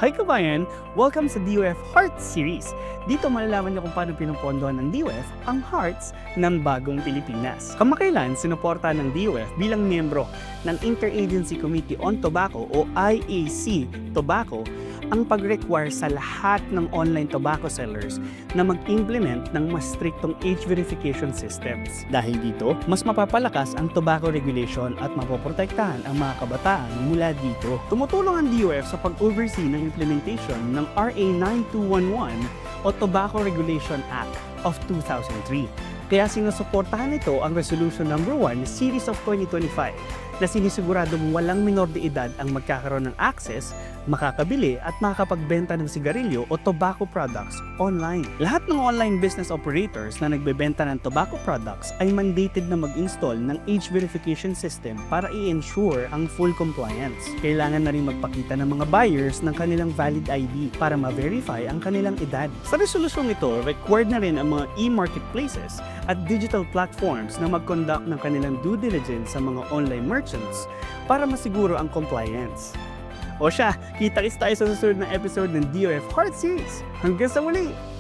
Hi kabayan! Welcome sa DOF Hearts Series. Dito malalaman niyo kung paano pinupondohan ng DOF ang hearts ng bagong Pilipinas. Kamakailan, sinuporta ng DOF bilang miyembro ng Interagency Committee on Tobacco o IAC Tobacco ang pag-require sa lahat ng online tobacco sellers na mag-implement ng mas striktong age verification systems. Dahil dito, mas mapapalakas ang tobacco regulation at mapoprotektahan ang mga kabataan mula dito. Tumutulong ang DOF sa pag-oversee ng implementation ng RA 9211 o Tobacco Regulation Act of 2003. Kaya sinusuportahan nito ang Resolution No. 1 Series of 2025 na sinisiguradong walang minor de edad ang magkakaroon ng access, makakabili at makakapagbenta ng sigarilyo o tobacco products online. Lahat ng online business operators na nagbebenta ng tobacco products ay mandated na mag-install ng age verification system para i-ensure ang full compliance. Kailangan na rin magpakita ng mga buyers ng kanilang valid ID para ma-verify ang kanilang edad. Sa resolusyong ito, required na rin ang mga e-marketplaces at digital platforms na mag-conduct ng kanilang due diligence sa mga online merchants para masiguro ang compliance. O siya, kita-kits tayo sa susunod na episode ng DOF Heart Series. Hanggang sa muli!